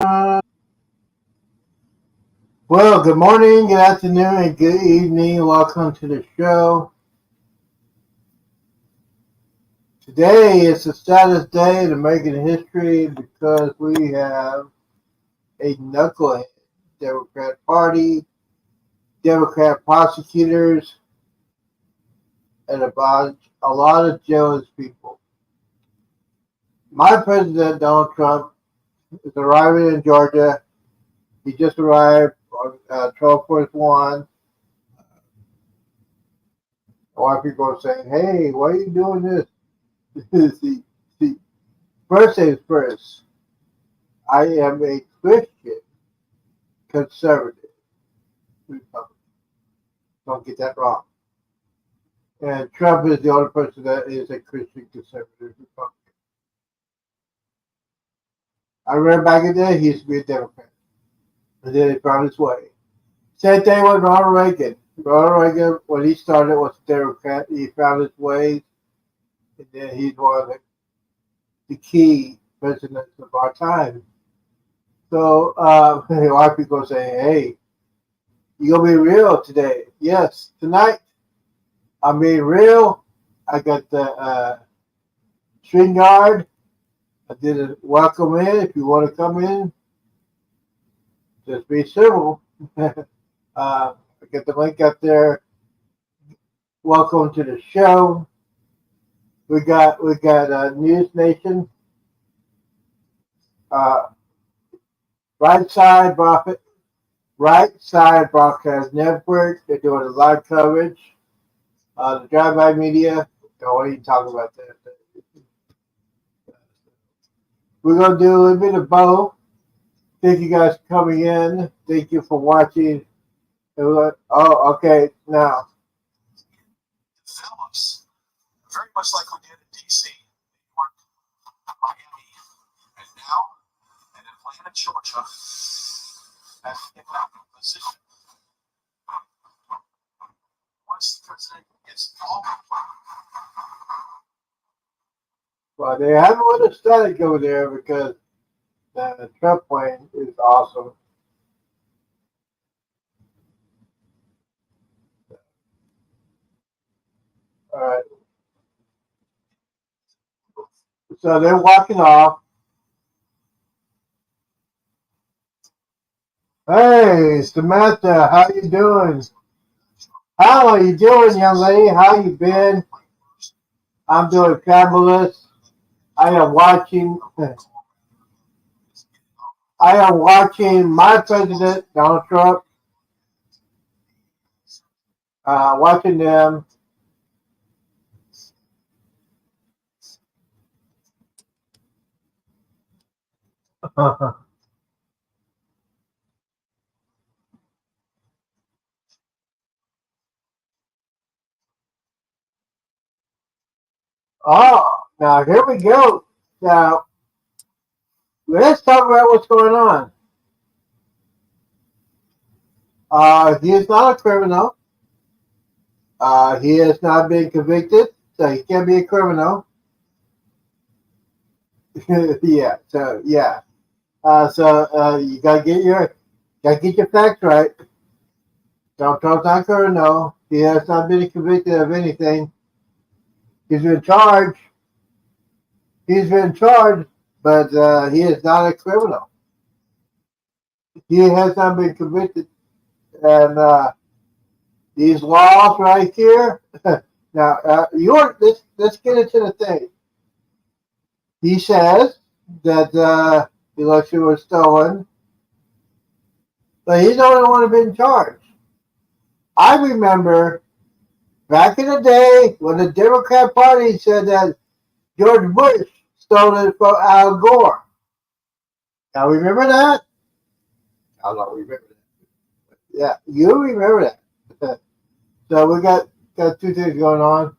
Well, good morning, good afternoon, and good evening. Welcome to the show. Today is the saddest day in American history because we have a knucklehead Democrat Party, Democrat prosecutors, and a lot of jealous people. My president, Donald Trump, is arriving in Georgia. He just arrived on 12/1. A lot of people are saying, hey, why are you doing this? see, first things first, I am a Christian conservative Republican. Don't get that wrong. And Trump is the only person that is a Christian conservative Republican. I remember back in the day, he used to be a Democrat. And then he found his way. Same thing with Ronald Reagan. Ronald Reagan, when he started, was a Democrat. He found his way, and then he's one of the key presidents of our time. So a lot of people say, hey, you going to be real today? Yes, tonight I'm being real. I got the string guard. I did a welcome in. If you want to come in, just be civil. I got the link up there. Welcome to the show. We got News Nation, uh, Right Side Profit, Right Side Broadcast Network. They're doing a live coverage. The Drive-By Media. Don't even talk about that. We're gonna do a little bit of both. Thank you guys for coming in. Thank you for watching. Oh, okay. Now, Phillips, very much like we did in D.C., New York, Miami, and now in Atlanta, Georgia, at the position. Once the president gets all well, they have a little static over there because the Trump plane is awesome. All right. So they're walking off. Hey, Samantha, how you doing? How are you doing, young lady? How you been? I'm doing fabulous. I am watching. I am watching my president, Donald Trump. Watching them. Oh, now here we go. Now let's talk about what's going on. He is not a criminal. He has not been convicted, so he can't be a criminal. Yeah. So yeah. You gotta get your facts right. Donald Trump's not criminal. He has not been convicted of anything. He's been charged. He's been charged, but he is not a criminal. He has not been convicted, and these laws right here. Now, let's get into the thing. He says that the election was stolen, but he's the only one who's been charged. I remember back in the day when the Democrat Party said that George Bush stole it from Al Gore. Now remember that? I don't remember that. Yeah, you remember that. So we got two things going on.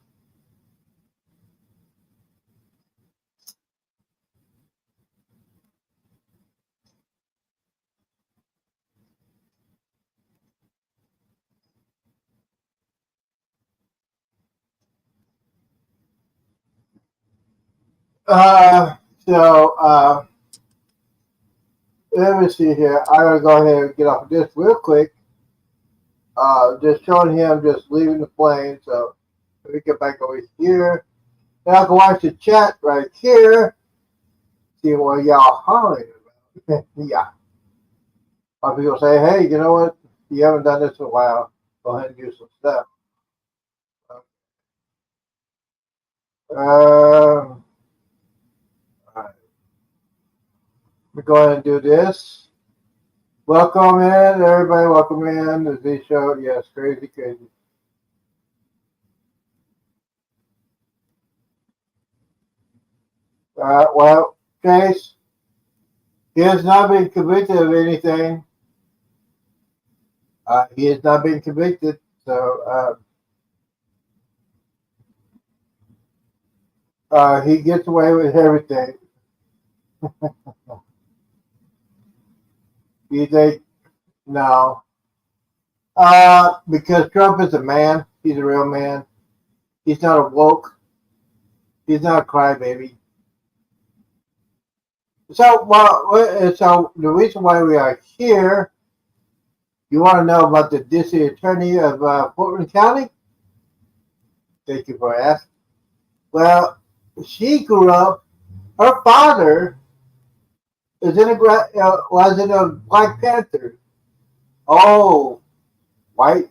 Uh, so let me see here. I'm gonna go ahead and get off of this real quick. Just showing him just leaving the plane. So let me get back over here. And I can watch the chat right here. See what y'all hollering about. Yeah. A lot of people say, hey, you know what? You haven't done this in a while. Go ahead and do some stuff. All right. Let me go ahead and do this. Welcome in, everybody. Welcome in. The Z Show. Yes, crazy, crazy. Well, Chase, he has not been convicted of anything. He has not been convicted. So he gets away with everything. You think, no. Because Trump is a man. He's a real man. He's not a woke. He's not a crybaby. So the reason why we are here, you want to know about the district attorney of Fulton County? Thank you for asking. Well, she grew up. Her father was in a Black Panther. Oh, white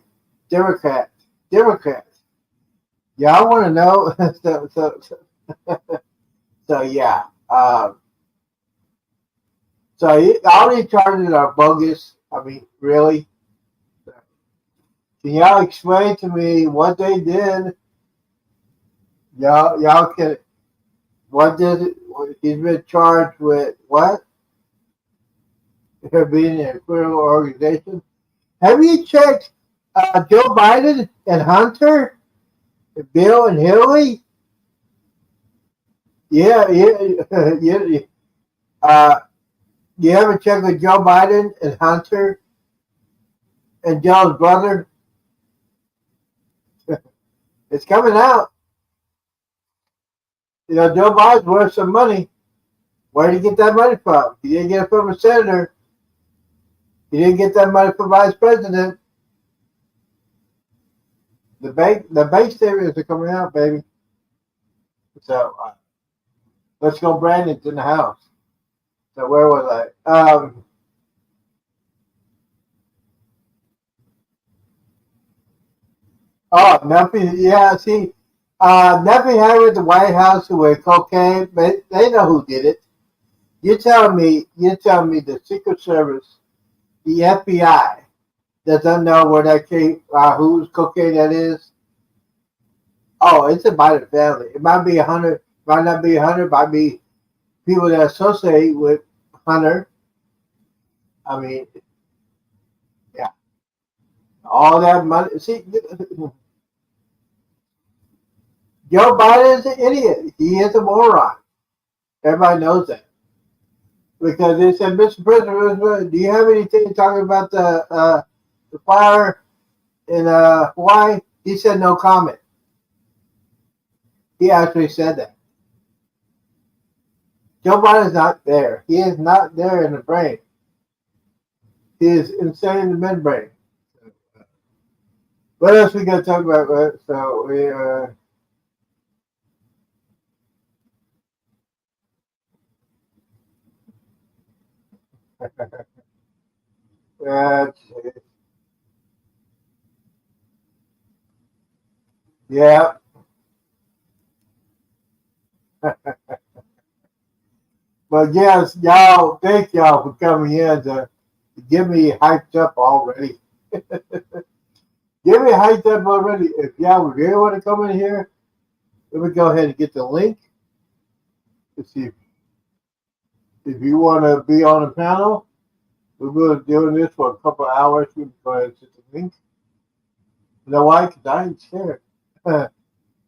Democrat. Democrat. Yeah, I want to know. So yeah. All these charges are bogus. I mean, really? Can y'all explain to me what they did? Y'all can. What did it? He's been charged with what? Being in a criminal organization. Have you checked Joe Biden and Hunter, Bill and Hillary? Yeah, yeah, yeah. Uh, you haven't checked with Joe Biden and Hunter and Joe's brother? It's coming out. You know, Joe Biden's worth some money. Where did he get that money from? He didn't get it from a senator. He didn't get that money from vice president. The bank statements are coming out, baby. So let's go, Brandon's in the house. So where was I? Nothing. Yeah, see, nothing happened at the White House with cocaine, but they know who did it. You tell me the Secret Service, the FBI doesn't know where that came, whose cocaine that is. Oh, it's a Biden family. It might be 100, might not be 100, might be people that associate with Hunter. I mean, yeah, all that money. See, Joe Biden is an idiot. He is a moron. Everybody knows that. Because they said, Mr. President, do you have anything talking about the fire in Hawaii? He said no comment. He actually said that. Joe Biden's not there. He is not there in the brain. He is insane in the membrane. What else we got to talk about? So we uh, yeah. But yes, y'all, thank y'all for coming in to get me hyped up already. Get me hyped up already. If y'all really want to come in here, let me go ahead and get the link to see if you want to be on the panel. We're going to do this for a couple of hours. We can go ahead and set the link. You know why? Because I ain't scared. You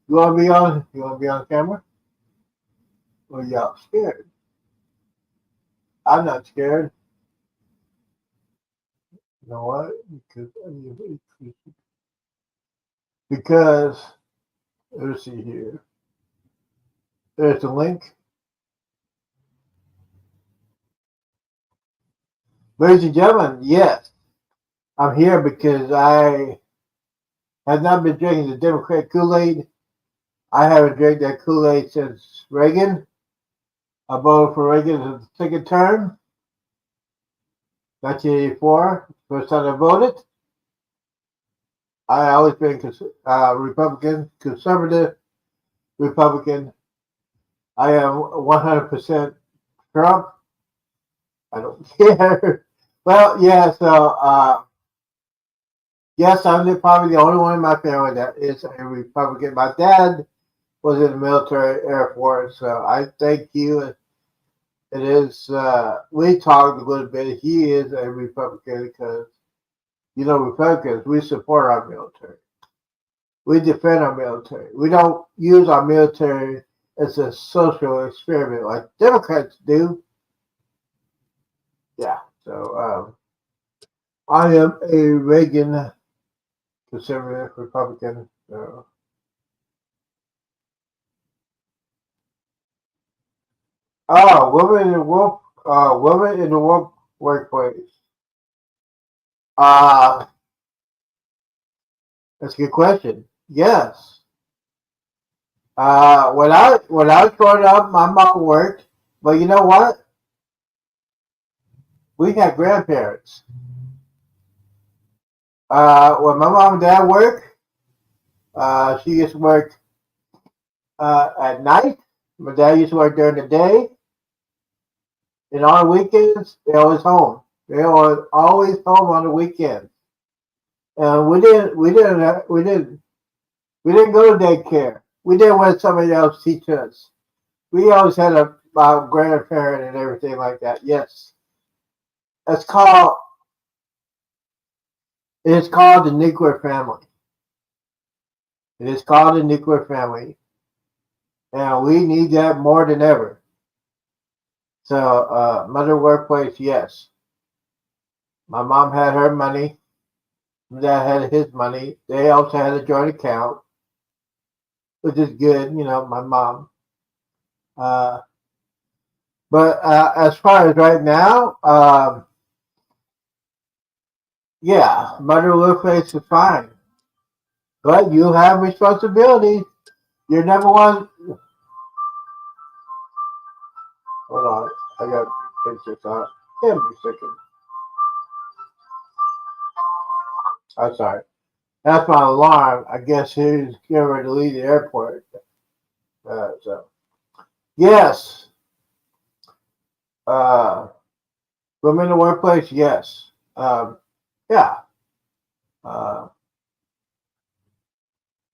want to be on? You want to be on camera? Well, y'all scared. I'm not scared. You know what? Because let's see here. There's the link. Ladies and gentlemen, yes, I'm here because I have not been drinking the Democrat Kool-Aid. I haven't drank that Kool-Aid since Reagan. I voted for Reagan in the second term, 1984. First time I voted. I always been Republican, conservative Republican. I am 100% Trump. I don't care. Well, yeah, so yes, I'm probably the only one in my family that is a Republican. My dad was in the military, Air Force, so I thank you. It is, we talked a little bit. He is a Republican because, Republicans, we support our military. We defend our military. We don't use our military as a social experiment like Democrats do. Yeah, so I am a Reagan conservative Republican. So. Women in the workplace. Uh, that's a good question. Yes. When I was growing up, my mom worked, but you know what? We had grandparents. When my mom and dad worked, she used to work at night. My dad used to work during the day, and on weekends they always home. They were always home on the weekends. And we didn't go to daycare. We didn't let somebody else teach us. We always had a grandparent and everything like that. Yes, it's called it is called the nuclear family. It is called the nuclear family, and we need that more than ever. So, mother workplace, yes. My mom had her money. My dad had his money. They also had a joint account, which is good. My mom. Uh, but as far as right now, yeah, mother workplace is fine. But you have responsibilities. You're number one. Hold on. I got to fix this out. Give me a second. I'm sorry. That's my alarm. I guess he's getting ready to leave the airport. So, yes. Uh, women in the workplace, yes. Yeah. Uh,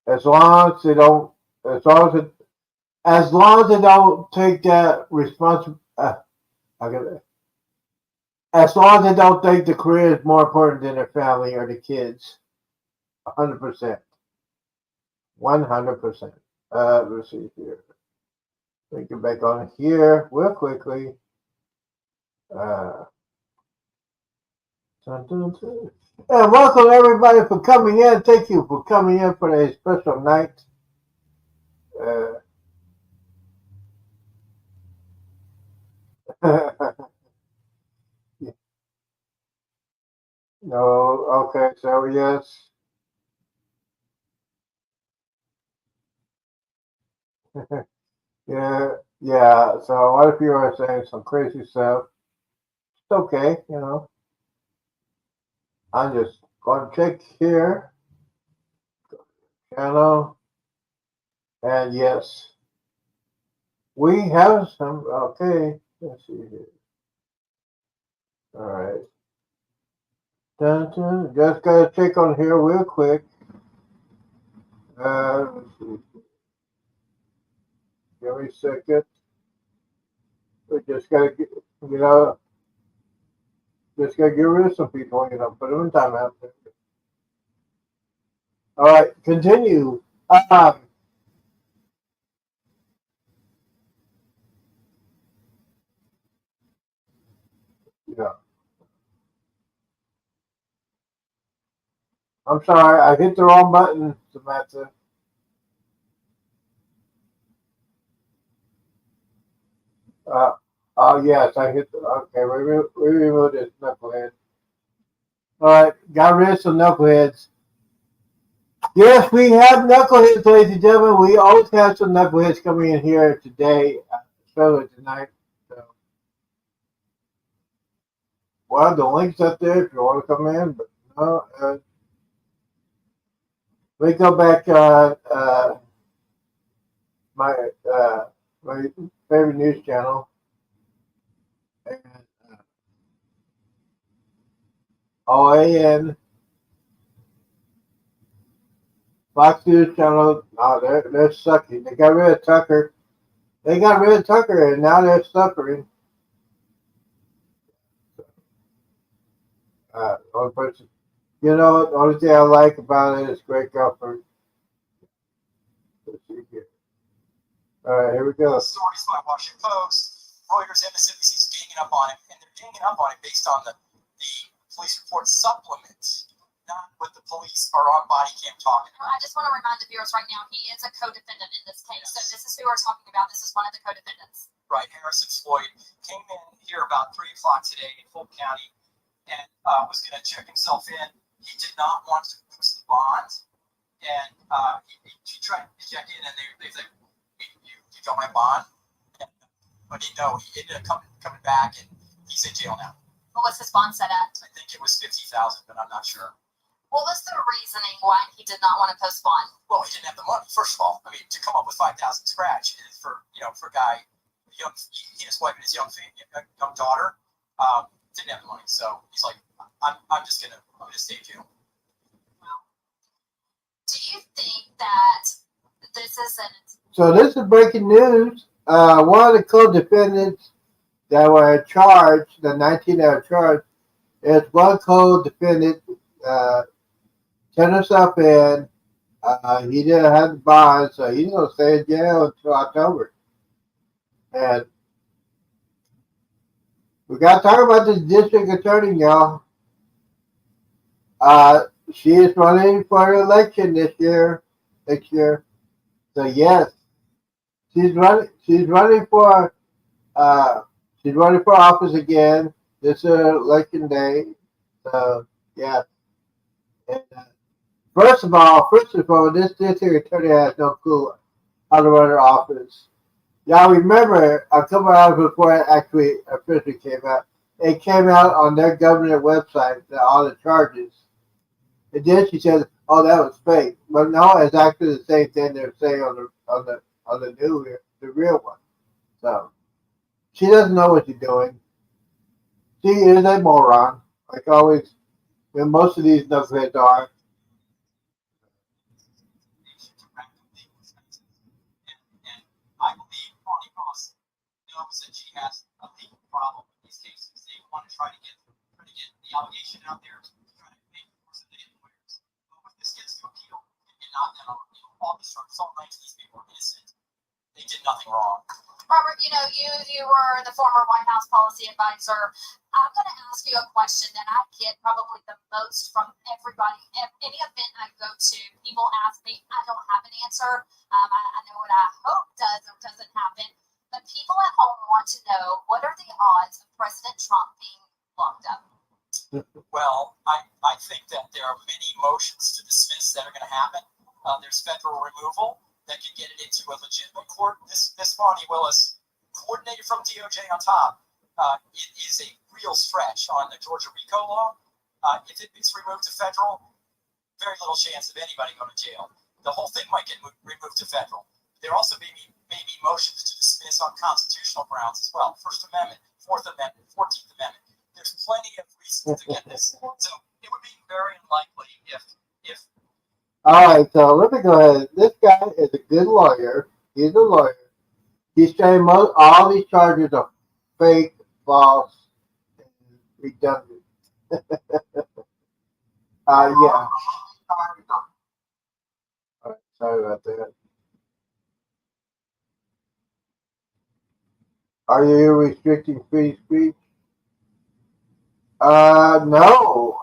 as long as they don't, as long as it, as long as they don't take that responsibility, as long as they don't think the career is more important than their family or the kids. 100%. 100%. Let's see here. Let me get back on here real quickly. Uh, and welcome everybody for coming in. Thank you for coming in for a special night. Uh, no, okay, so yes. Yeah, yeah. So a lot of people are saying some crazy stuff. It's okay. I'm just going to check here, channel, and yes, we have some. Okay, let's see here. All right. Dun, dun. Just gotta check on here real quick. Let's see. Give me a second. We just gotta get, you know, just gotta get rid of some people. Put them in timeout. All right, continue. Yeah. I'm sorry, I hit the wrong button, Samantha. Uh, Oh yes, I hit. Okay, we removed this knucklehead. All right, got rid of some knuckleheads. Yes, we have knuckleheads, ladies and gentlemen. We always have some knuckleheads coming in here today, especially tonight. So, well, the link's up there if you want to come in, but no. We go back. My uh, my favorite news channel, and OAN, Fox News Channel. Oh, they're sucking. They got rid of Tucker. They got rid of Tucker, and now they're suffering. Only person, the only thing I like about it is Greg Gulford. Let's see here. All right, here we go. Stories by Washington Post, Reuters, MSNBC is ganging up on him, and they're ganging up on him based on the police report supplement, not what the police are on body cam talking about. I just want to remind the viewers right now, he is a co-defendant in this case. Yes. So this is who we're talking about. This is one of the co-defendants. Right, Harrison Floyd came in here about 3 o'clock today in Fulton County and was going to check himself in. He did not want to lose the bond, and he tried to check in, and they said, you don't have bond? And, but he ended up coming back, and he's in jail now. What was his bond set at? I think it was $50,000, but I'm not sure. What was the reasoning why he did not want to post bond? Well, he didn't have the money. First of all, I mean, to come up with 5,000 scratch for a guy, young, he and his wife and his young daughter, didn't have the money. So he's like, I'm gonna stay in jail. Do you think that this is So this is breaking news. One of the co-defendants that were charged, the 19 that were charged, is one co-defendant turned himself in. He didn't have the bond, so he's going to stay in jail until October. And we got to talk about this district attorney, y'all. She is running for election next year. So yes, she's running for office again this election day. So yeah. And, first of all, this district attorney has no clue how to run her office. Y'all remember a couple hours before it actually officially came out, it came out on their government website that all the charges. And then she said, "Oh, that was fake." But no, it's actually the same thing they're saying on the real one. So she doesn't know what she's doing. She is a moron, like always. When most of these knuckleheads are. And I believe Bonnie Ross knows that she has a legal problem in these cases. They want to try to get the allegation out there to try to make it worse than they lawyers. But when this gets to appeal, and not that all these charges, all 19 of these people are innocent. They did nothing wrong. Robert, you were the former White House policy advisor. I'm going to ask you a question that I get probably the most from everybody. Any event I go to, people ask me, I don't have an answer. I know what I hope does or doesn't happen. But people at home want to know, what are the odds of President Trump being locked up? Well, I think that there are many motions to dismiss that are going to happen. There's federal removal that could get it into a legitimate court. This Bonnie Willis, coordinated from DOJ on top, it is a real stretch on the Georgia RICO law. If it's removed to federal, very little chance of anybody going to jail. The whole thing might get removed to federal. There also may be motions to dismiss on constitutional grounds as well. First Amendment, Fourth Amendment, 14th Amendment. There's plenty of reasons to get this. So it would be very unlikely if All right, so let me go ahead. This guy is a good lawyer. He's a lawyer. He's saying all these charges are fake, false, and redundant. Yeah. All right, sorry about that. Are you restricting free speech? No.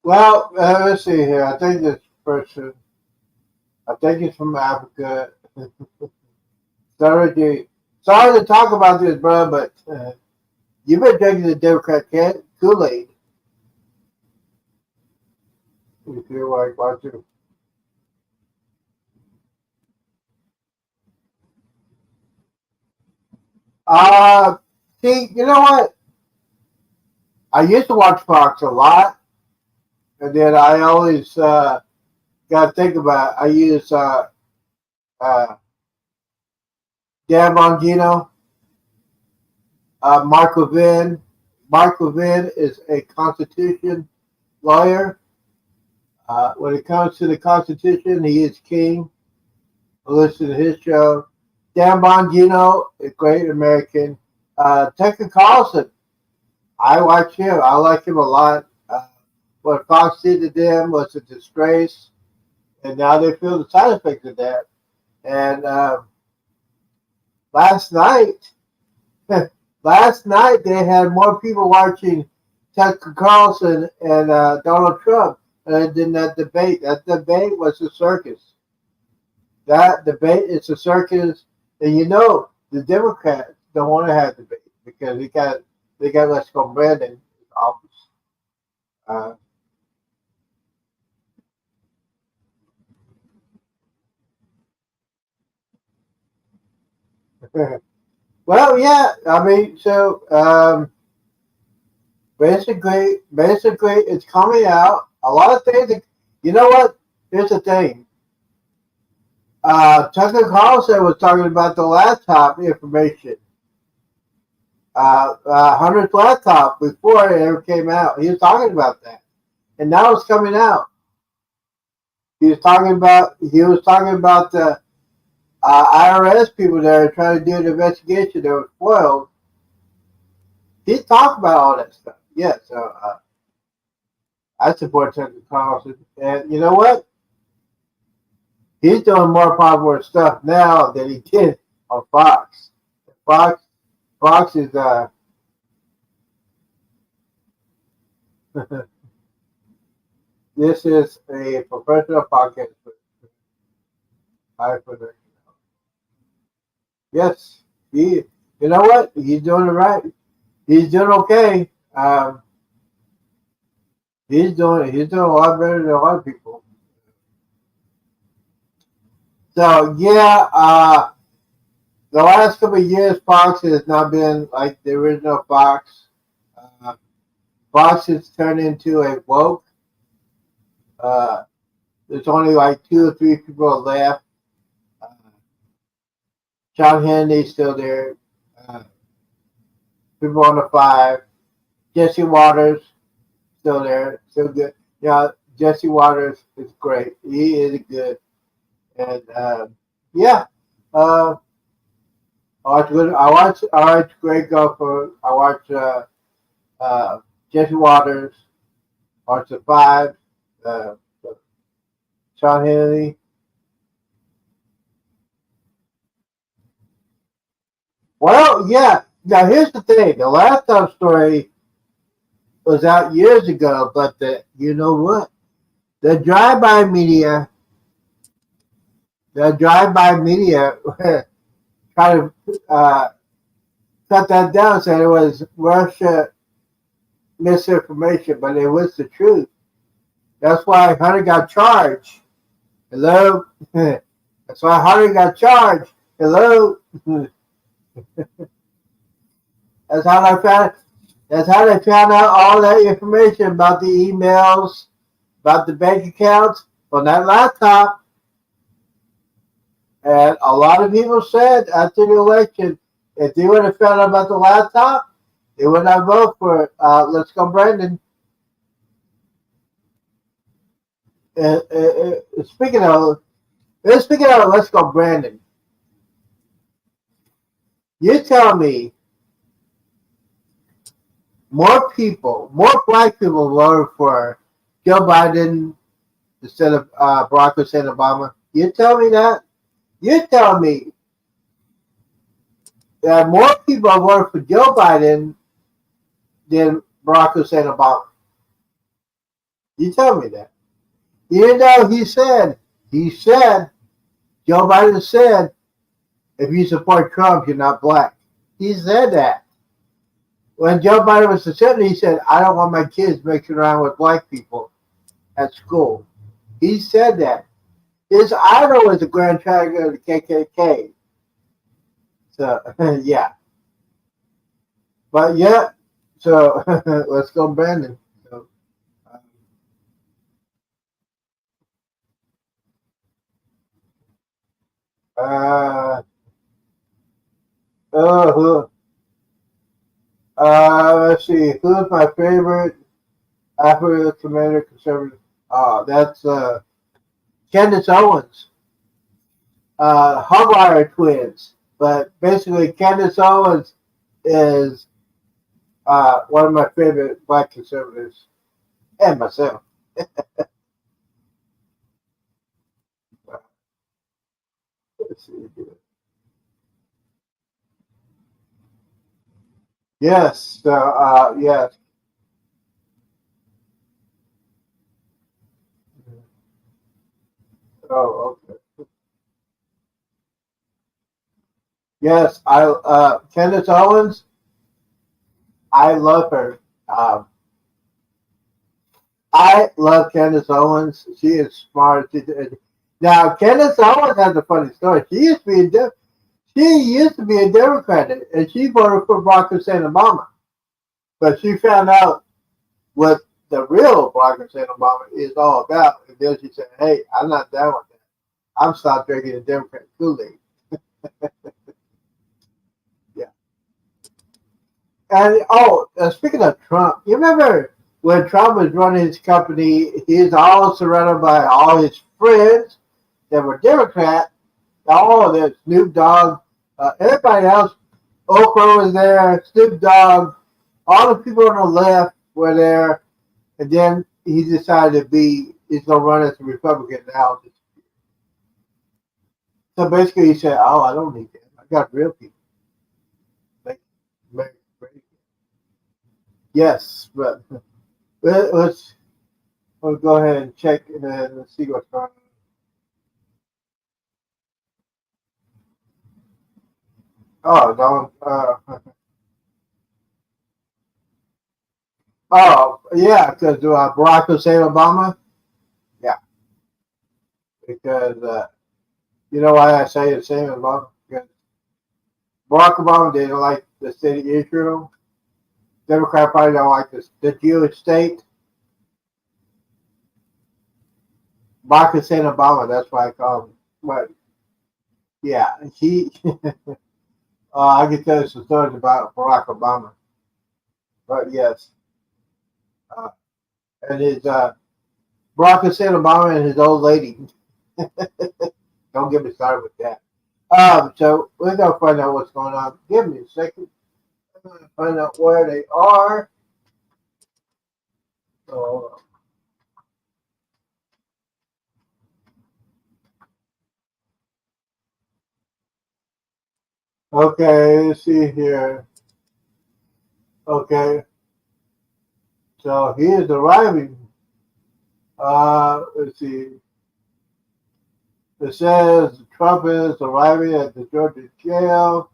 Well, let's see here. I think this person, I think it's from Africa. Sorry to talk about this, bro, but you've been drinking the Democrat Kool-Aid. You feel like watching. Uh, See, you know what? I used to watch Fox a lot, and then I always got to think about it. I use uh, Dan Bongino, Mark Levin. Mark Levin is a Constitution lawyer. When it comes to the Constitution, he is king. I listen to his show. Dan Bongino, a great American. Tucker Carlson, I watch him. I like him a lot. What Fox did to them was a disgrace, and now they feel the side effects of that. And last night, last night they had more people watching Tucker Carlson and Donald Trump than they did in that debate. That debate was a circus. That debate is a circus, and you know the Democrats don't want to have debate because they got Let's Go Brandon in office. Uh, well, yeah, I mean, so basically, it's coming out. A lot of things. You know what? Here's the thing. Tucker Carlson was talking about the laptop information. Hunter's laptop before it ever came out. He was talking about that, and now it's coming out. He was talking about the IRS people that are trying to do an investigation that was foiled. He talked about all that stuff. Yeah, so I support Tucker Carlson, and you know what? He's doing more popular stuff now than he did on Fox. Fox, Fox is this is a professional podcast. I put it. Yes, he. You know what? He's doing it right. He's doing okay. He's doing a lot better than a lot of people. So yeah, the last couple of years, Fox has not been like the original Fox. Uh, Fox has turned into a woke. Uh, there's only like two or three people left. Uh, Sean Hannity's still there. Uh, People on the five. Jesse Waters still there, still good. Yeah, Jesse Waters is great. He is good, and yeah. Uh, I watch Greg Gopher. I watch Jesse Waters. I watch the five. Uh, Sean Hannity. Well, yeah. Now here's the thing: the laptop story was out years ago, but you know what? The drive-by media, the drive-by media, kind of cut that down, said it was Russia misinformation, but it was the truth. That's why Hunter got charged. Hello, that's why Hunter got charged. Hello, that's how I found. That's how they found out all that information about the emails, about the bank accounts on that laptop. And a lot of people said after the election, if they would have found out about the laptop, they would not vote for Let's Go Brandon. Speaking of Let's Go Brandon, you tell me more black people voted for Joe Biden instead of Barack Hussein Obama. You tell me that. You tell me that more people voted for Joe Biden than Barack Hussein Obama. You tell me that. Even though he said, Joe Biden said, if you support Trump, you're not black. He said that. When Joe Biden was president, he said, I don't want my kids mixing around with black people at school. He said that. His idol was the Grand Dragon of the KKK. So, yeah. But, yeah. So, let's go, Brandon. So, uh, uh, let's see. Who's my favorite African American conservative? That's Candace Owens. Hardwire twins. But basically, Candace Owens is one of my favorite black conservatives, and myself. Let's see here. Yes, yes. Oh, okay. Yes, Candace Owens. I love her. I love Candace Owens. She is smart. Now, Candace Owens has a funny story. She used to be a Democrat, and she voted for Barack Hussein Obama. But she found out what the real Barack Hussein Obama is all about, and then she said, "Hey, I'm not down with that. I'm stop drinking the Democrat Kool-Aid." Yeah. And speaking of Trump, you remember when Trump was running his company? He's all surrounded by all his friends that were Democrat. All of them, Snoop Dogg, everybody else. Oprah was there, Snoop Dogg, all the people on the left were there, and then he decided he's going to run as a Republican now. So basically, he said, "Oh, I don't need that. I got real people." Like, yes, but let's go ahead and check and see what's going on. Oh, don't. Oh, yeah, because Barack Hussein Obama. Yeah, because you know why I say the same Obama? Because Barack Obama didn't like the state of Israel. Democrat Party don't like the Jewish state. Barack Hussein Obama, that's why I call him. But yeah, he. I can tell you some stories about Barack Obama. But yes, uh, and his Barack Hussein Obama and his old lady. Don't get me started with that. So we're gonna find out what's going on. Give me a second. I'm gonna find out where they are. So, okay, let's see here. Okay, so he is arriving. Let's see. It says Trump is arriving at the Georgia jail.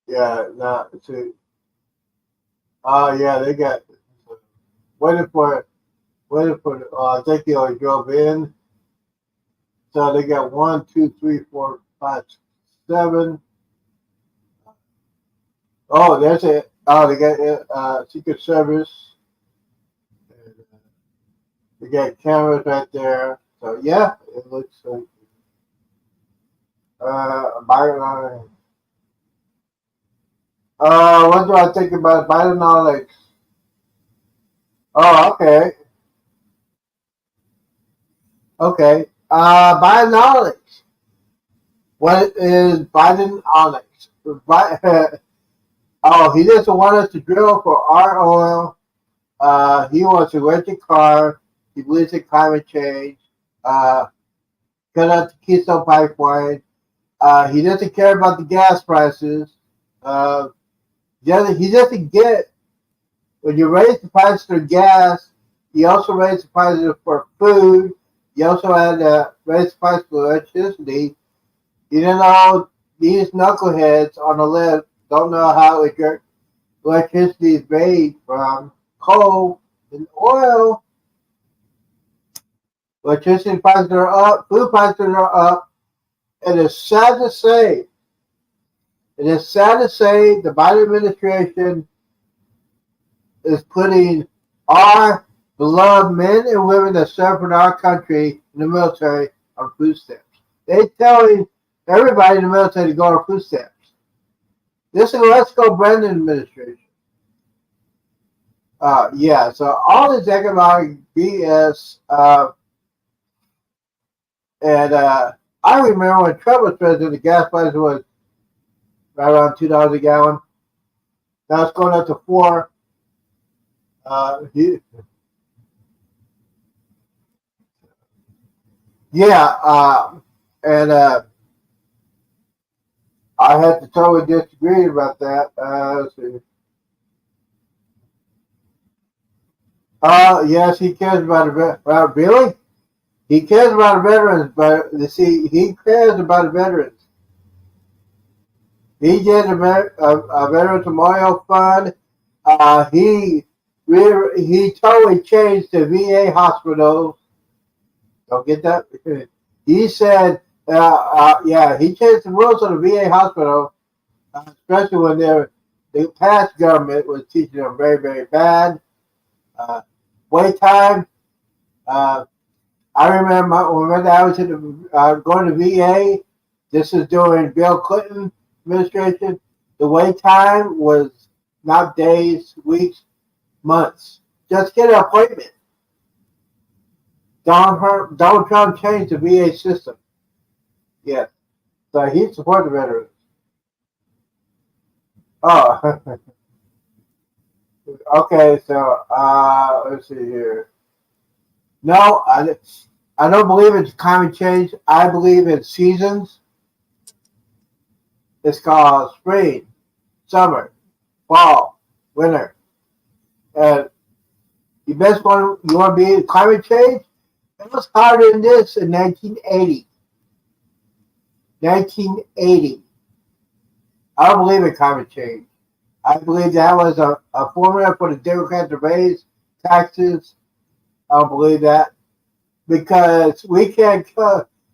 Yeah, now see. Yeah, they got waiting for I think he already drove in. So they got 1, 2, 3, 4, 5, 7. Oh, that's it. Oh, they got Secret Service. And, they got cameras right there. So yeah, it looks like Biden. What do I think about Bidenomics? Oh, okay, okay. Bidenomics. What is Bidenomics? Oh, he doesn't want us to drill for our oil. He wants to rent a car. He believes in climate change. Cut out the Keystone Pipeline. He doesn't care about the gas prices. He doesn't get when you raise the price for gas. You also raise the prices for food. You also had to raise the price for electricity. Even though these knuckleheads on the left don't know how electricity is made from coal and oil. Electricity prices are up, food prices are up. It is sad to say the Biden administration is putting our beloved men and women that serve in our country in the military on food stamps. They're telling everybody in the military to go on food stamps. This is Let's Go Brandon administration. So all this economic BS, I remember when Trump was president, the gas price was right around $2 a gallon. Now it's going up to $4. I had to totally disagree about that. Let's see. Yes, he cares about the really? He cares about the veterans, but you see, he cares about the veterans. He did a Veterans Memorial Fund. He totally changed the VA hospitals. Don't get that? He said, he changed the rules of the VA hospital, especially when the past government was teaching them very, very bad. Wait time. I remember when I was going to VA. This is during Bill Clinton administration. The wait time was not days, weeks, months. Just get an appointment. Donald Trump changed the VA system. Yes. So he supports the veterans. Oh. Okay, so let's see here. No, I don't believe in climate change. I believe in seasons. It's called spring, summer, fall, winter. And you want to be in climate change? It was harder than this in 1980. 1980. I don't believe in climate change. I believe that was a formula for the Democrats to raise taxes. I don't believe that because we can't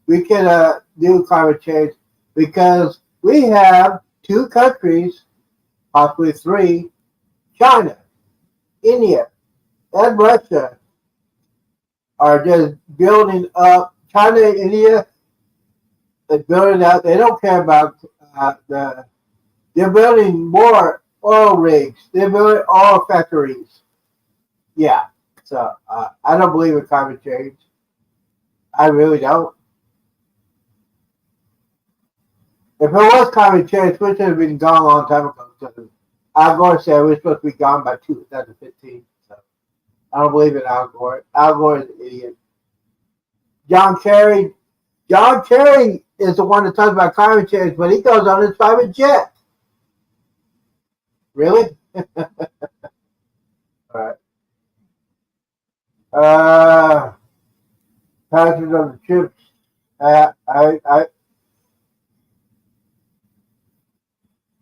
do climate change because we have two countries, possibly three, China, India, and Russia are just building up. China and India is building up. They don't care about they're building more oil rigs. They're building oil factories. Yeah. So I don't believe in climate change. I really don't. If it was climate change, we should have been gone a long time ago. So Al Gore said we're supposed to be gone by 2015. So I don't believe in Al Gore. Al Gore is an idiot. John Kerry is the one that talks about climate change, but he goes on his private jet. Really? All right. Passage of the chips.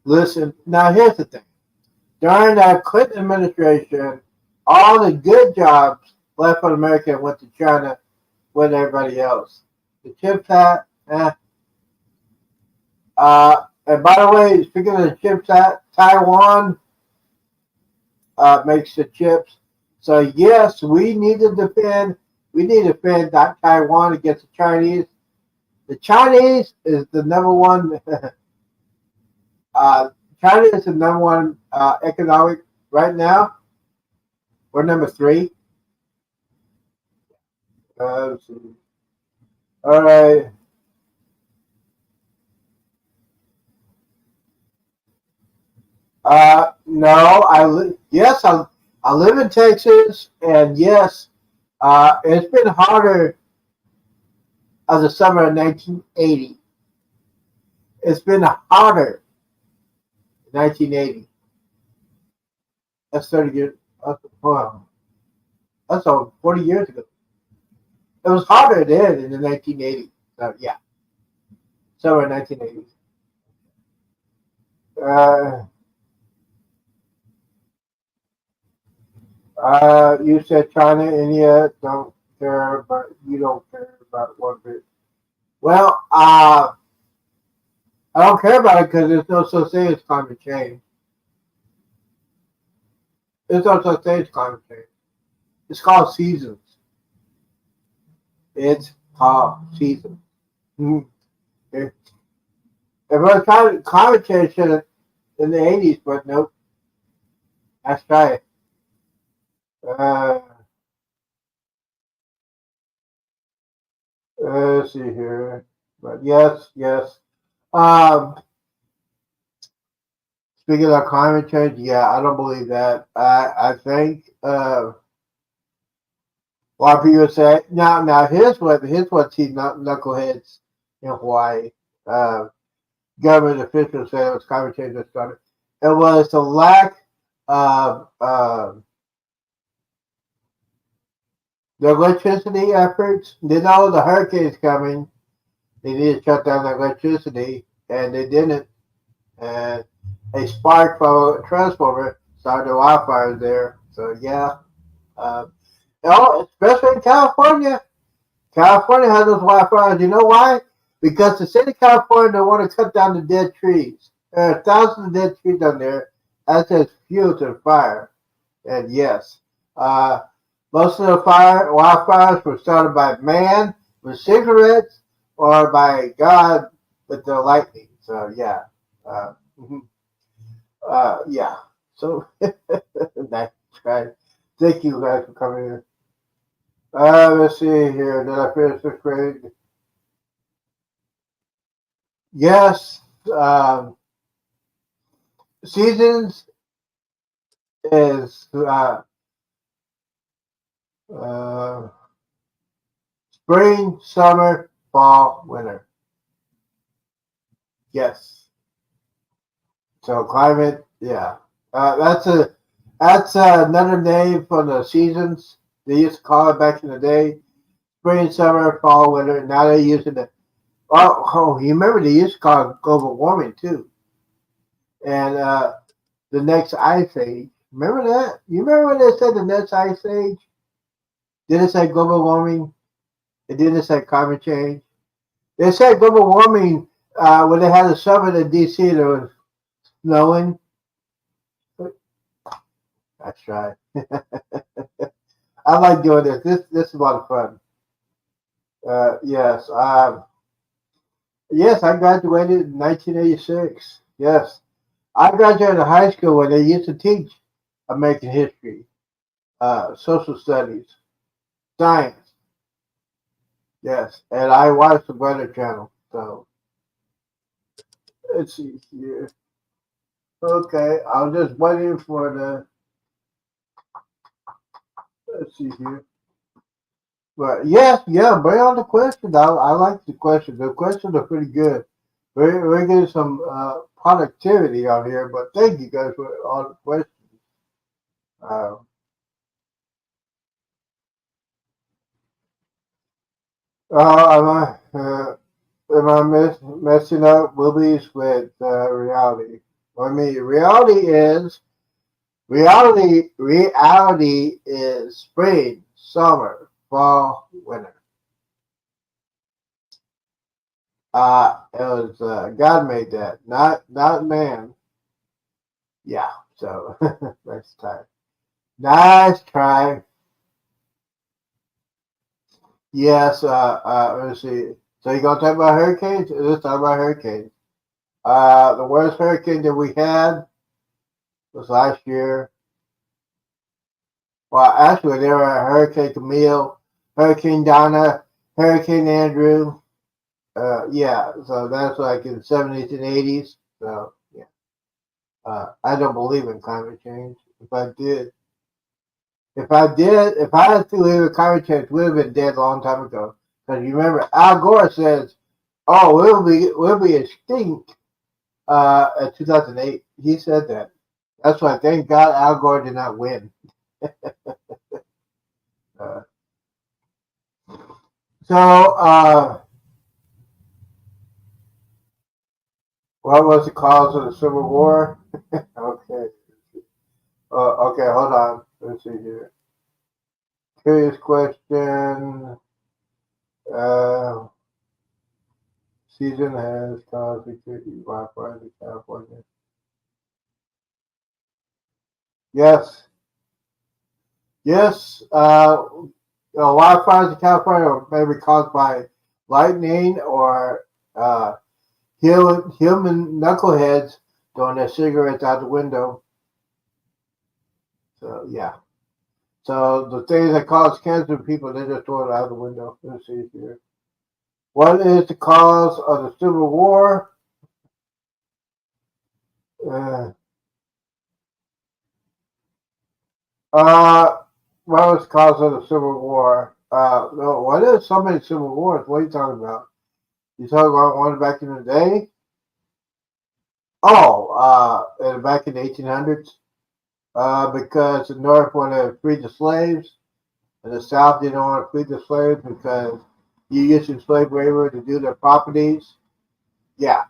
Listen. Now here's the thing. During the Clinton administration, all the good jobs left for America and went to China with everybody else. The CHIPS Act. And by the way, speaking of the CHIPS Act, Taiwan makes the chips. So yes, we need to defend Taiwan against the Chinese. The Chinese is the number one. China is the number one economic right now. We're number 3. Let's see. All right. No, I live in Texas, and yes, it's been harder of the summer of 1980. It's been hotter in 1980. That's 30 years. Wow. That's over 40 years ago. It was hotter then in the 1980s. So, yeah. Summer 1980s. You said China, India don't care, but you don't care about one bit. Well, I don't care about it because there's no such thing as climate change. There's no such thing as climate change. It's called seasons. It's called seasons. Mhm. If I was trying climate change in the 80s, but nope. That's right. Uh, let's see here. But yes, yes. Um, Speaking of climate change, yeah, I don't believe that. I think a lot of people say now here's what these knuckleheads in Hawaii government officials say it was climate change that started. It was the lack of the electricity efforts. They know the hurricane's coming. They need to shut down the electricity, and they didn't. And a spark from a transformer started the wildfires there. So yeah, uh, especially in California. California has those wildfires. You know why? Because the state of California don't want to cut down the dead trees. There are thousands of dead trees down there. That's just fuel to the fire. And yes, uh, most of the wildfires were started by man with cigarettes or by God with the lightning. So yeah, mhm. Yeah. So that's right. Thank you guys for coming in. Let's see here. Did I finish this grade? Yes. Um, Seasons is uh, spring, summer, fall, winter. Yes. So climate, yeah. That's another name for the seasons. They used to call it back in the day. Spring, summer, fall, winter. Now they're using it. You remember they used to call it global warming too. And the next ice age. Remember that? You remember when they said the next ice age? Didn't it say global warming? It didn't say climate change. They said global warming when they had a summit in D.C. There was snowing. That's right. I like doing this. This is a lot of fun. Yes. Yes, I graduated in 1986. Yes. I graduated high school when they used to teach American history, social studies, science. Yes, and I watched the Weather Channel. So let's see here. Okay, I'm just waiting for the. Let's see here. But yes, yeah, bring on the questions. I like the questions. The questions are pretty good. We're getting some productivity out here. But thank you guys for all the questions. Uh, am I messing up movies with reality? I mean, reality is spring, summer, fall, winter. It was God made that, not man. Yeah. So nice try. Nice try. Yes. Let's see. So you gonna talk about hurricanes? Let's talk about hurricanes. The worst hurricane that we had was last year. Well, actually, there were Hurricane Camille, Hurricane Donna, Hurricane Andrew. Yeah, so that's like in the 70s and 80s. So yeah, I don't believe in climate change. If I had to believe in climate change, we would have been dead a long time ago. Because you remember, Al Gore says Oh, we'll be extinct in 2008. He said that. That's why thank God Al Gore did not win. Uh, so what was the cause of the Civil War? Okay. Okay, hold on. Let's see here. Curious question. Uh, season has caused security wildfires in California. Yes. Yes. Wildfires in California are maybe caused by lightning or human knuckleheads throwing their cigarettes out the window. So, yeah. So the things that cause cancer, people they just throw it out the window. Let's see here. What is the cause of the Civil War? Uh, uh, what was the cause of the Civil War? No, what is so many Civil Wars? What are you talking about? You talking about one back in the day? Oh, back in the 1800s. Because the North wanted to free the slaves, and the South didn't want to free the slaves because you using slave labor to do their properties. Yeah.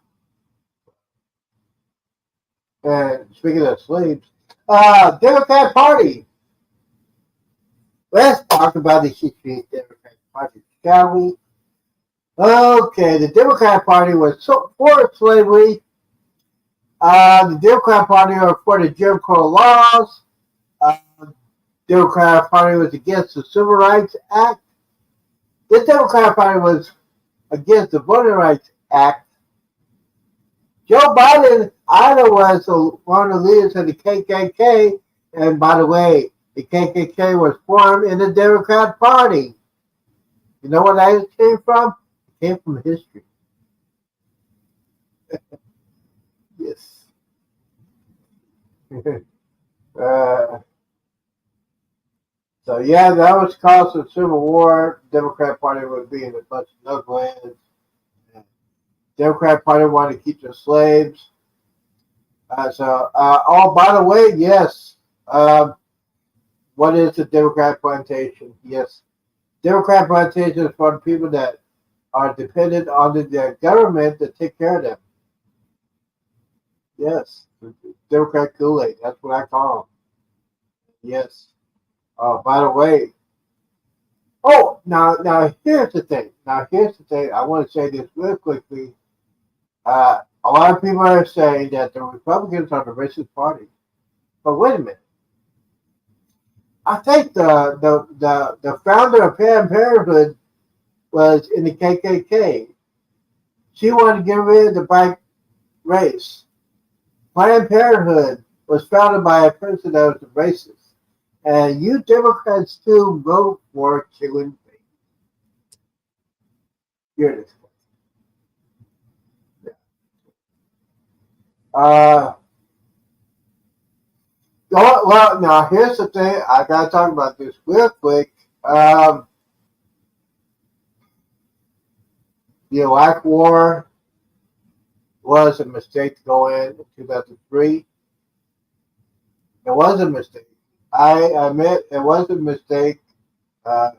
And speaking of slaves, Democrat Party. Let's talk about the history of the Democrat Party, shall we? Okay, the Democrat Party was for slavery. The Democrat Party was for the Jim Crow laws. The Democrat Party was against the Civil Rights Act. The Democrat Party was against the Voting Rights Act. Joe Biden either was one of the leaders of the KKK, and by the way, the KKK was formed in the Democrat Party. You know where that came from? It came from history. Yes. uh, so yeah, that was caused of the Civil War. Democrat Party was being a bunch of knuckleheads. Democrat Party wanted to keep the slaves. Oh, by the way, yes. What is the Democrat plantation? Yes, Democrat plantation is for the people that are dependent on the government to take care of them. Yes, Democrat Kool-Aid. That's what I call them. Yes. By the way, now here's the thing. Now here's the thing. I want to say this real quickly. A lot of people are saying that the Republicans are the racist party, but wait a minute. I think the founder of Planned Parenthood was in the KKK. She wanted to get rid of the black race. Planned Parenthood was founded by a person that was a racist. And you Democrats still vote for killing babies. Here it is. Uh, well, now here's the thing. I got to talk about this real quick. The Iraq War was a mistake to go in 2003. It was a mistake. I admit it was a mistake. Uh,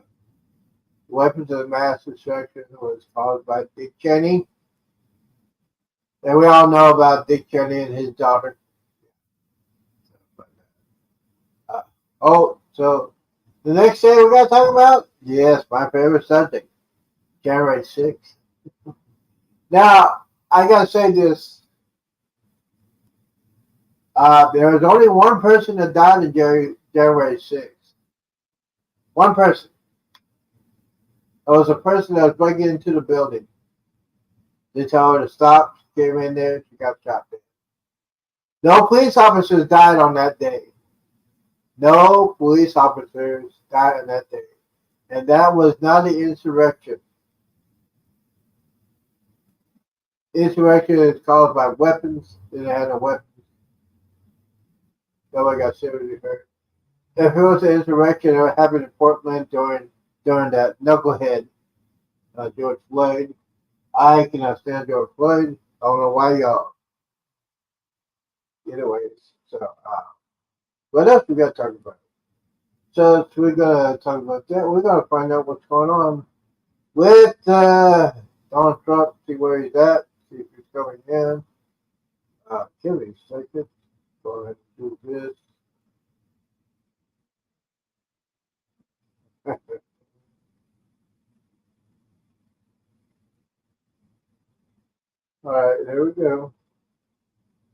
weapons of mass destruction was caused by Dick Cheney. And we all know about Dick Cheney and his daughter. Uh, so the next thing we got to talk about? Yes, my favorite subject, January 6th. Now, I got to say this. There was only one person that died on January 6th. One person. It was a person that was breaking into the building. They told her to stop. She came in there. She got shot dead. No police officers died on that day. No police officers died on that day. And that was not an insurrection. Insurrection is caused by weapons. They had no weapons. Nobody got seriously hurt. If it was an insurrection, it happened in Portland during that knucklehead, George Floyd. I cannot stand George Floyd. I don't know why y'all. Anyways, so what else we got to talk about? So we're gonna talk about that. We're gonna find out what's going on with Donald Trump. See where he's at. See if he's coming in. Give me a second. Go ahead and do this. All right, there we go.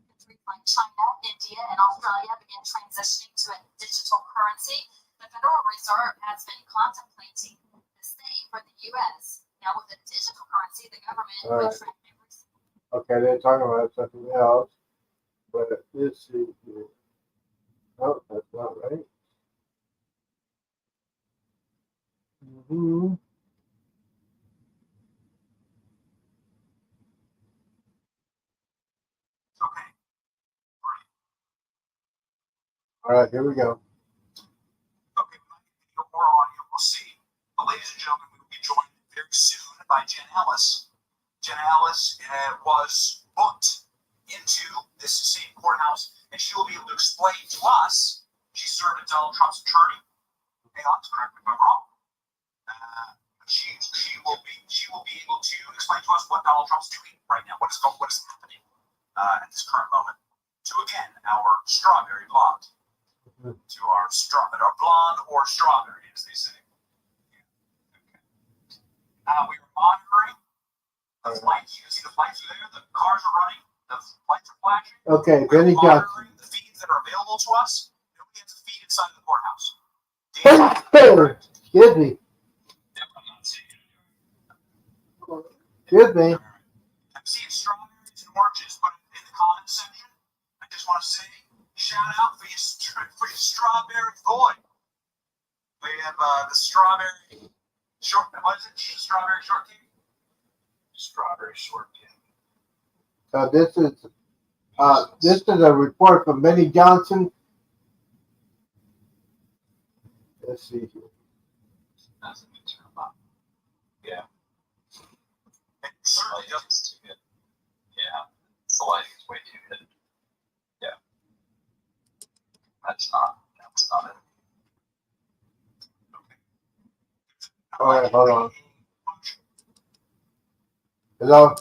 Countries like China, India, and Australia begin transitioning to a digital currency, the Federal Reserve has been contemplating the same for the U.S. Now, with a digital currency, the government All would right. track every Okay, they're talking about something else, but let's see here. Oh, that's not right. Mm-hmm. Okay. All right, here we go. Okay, when I get video or audio, we'll see. But ladies and gentlemen, we will be joined very soon by Jen Ellis. Jen Ellis was booked into this same courthouse, and she will be able to explain to us. She served as Donald Trump's attorney. Hey, Alex, correct me if I'm wrong. She will be able to explain to us what Donald Trump's doing right now, what is happening at this current moment. To again our strawberry blonde. To our blonde or strawberry, as they say. We are monitoring the flights. You can see the flights are there. The cars are running. The lights are flashing. Okay, We're Benny Johnson. monitoring the feeds that are available to us. Nobody has a feed inside the courthouse. Excuse me. Excuse me. I'm seeing strawberries and oranges. Put it in the comments section. I just want to say, shout out for your strawberry boy. We have the strawberry short. What is it? Strawberry shortcake. Strawberry shortcake. So this is a report from Benny Johnson. Let's see here. That's a good term. Yeah. It certainly does. Too good. Yeah. The lighting is way too good. Yeah. That's not it. Okay. All right, hold on. Hello?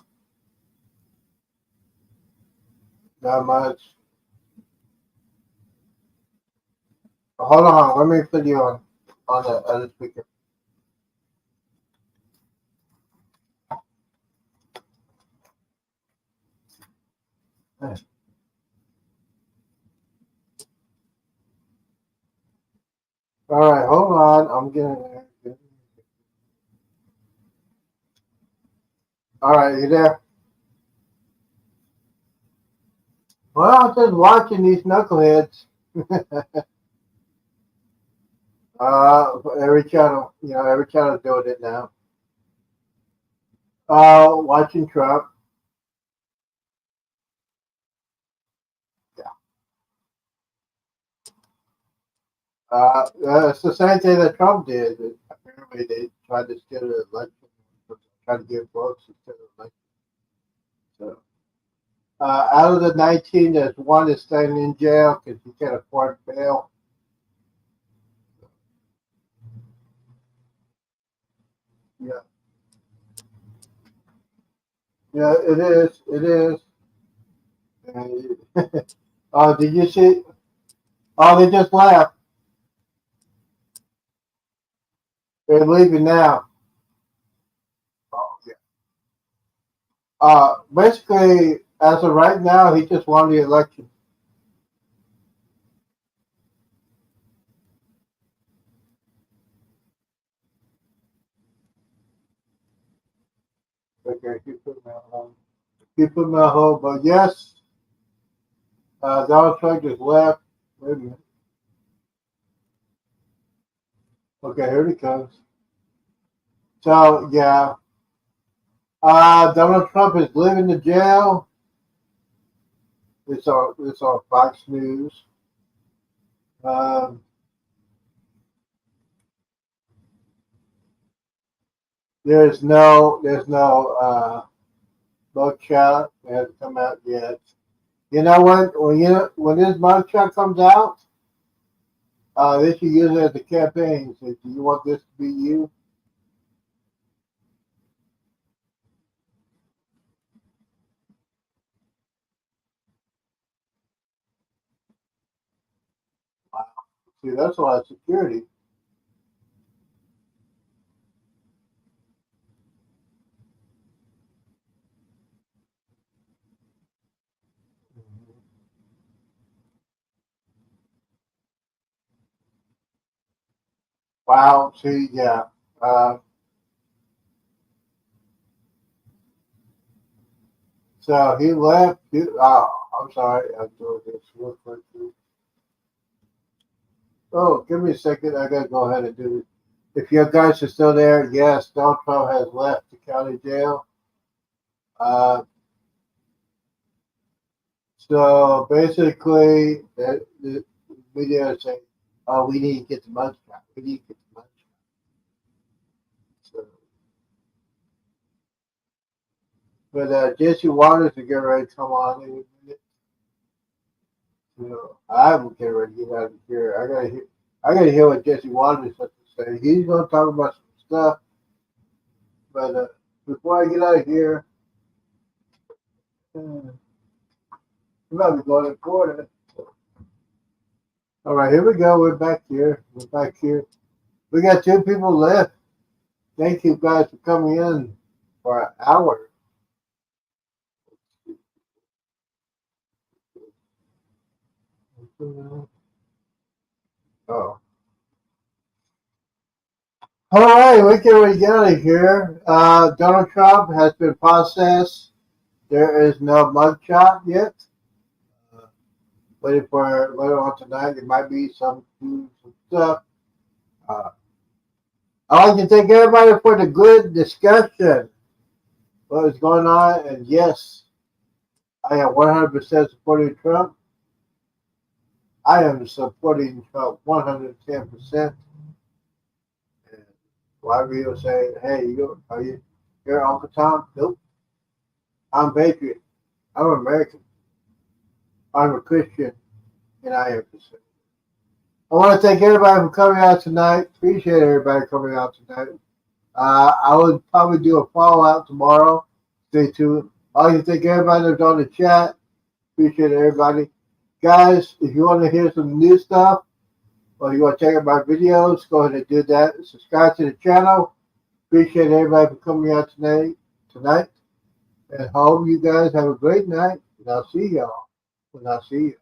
Not much. Hold on, let me put you on the other speaker. All right, hold on. I'm getting there. All right, you there? Well, I'm just watching these knuckleheads. Every channel, every channel's doing it now. Watching Trump. It's the same thing that Trump did. Apparently, they tried to steal the election, try to give votes instead of election. So, out of the 19, there's one that's staying in jail because he can't afford bail. Yeah. Yeah, it is. It is. Oh, did you see? Oh, they just left. They're leaving now. Oh, yeah. Basically, as of right now, he just won the election. Okay, keep putting that on. Keep putting that hold. But yes, Donald Trump just left. Wait a minute. Okay, here he comes. So yeah, Donald Trump is leaving the jail. It's on Fox News. There's no mugshot hasn't come out yet. You know what? When this mugshot comes out, they should use it as a campaign. Say, do you want this to be you? Wow. See, that's a lot of security. Wow. See, yeah. Uh, so he left. I'm sorry. I'm doing this real quick. Oh, give me a second. I gotta go ahead and do it. If you guys are still there, yes, Donald Trump has left the county jail. Uh, so basically, the media is saying, "Oh, we need to get the mugshot. We need to get the mugshot." So, but Jesse Waters is getting ready to come on in a minute. You know, I'm getting ready to get out of here. I gotta hear what Jesse Waters has to say. He's gonna talk about some stuff. But before I get out of here, we might be going to Florida. All right, here we go. We're back here. We're back here. We got 2 people left. Thank you guys for coming in for an hour. Oh. All right, we can get out of here. Donald Trump has been processed. There is no mugshot yet. Waiting for later on tonight. There might be some stuff. Uh, I'd like to thank everybody for the good discussion. What is going on? And yes, I am 100% supporting Trump. I am supporting Trump 110%. And a lot of people say, "Hey, you're Uncle Tom?" Nope. I'm patriot. I'm American. I'm a Christian, and I am the same. I want to thank everybody for coming out tonight. Appreciate everybody coming out tonight. I would probably do a fallout tomorrow. Stay tuned. I like to thank everybody that's on the chat. Appreciate everybody. Guys, if you want to hear some new stuff or you want to check out my videos, go ahead and do that. Subscribe to the channel. Appreciate everybody for coming out tonight. And hope you guys have a great night. And I'll see y'all when I see you.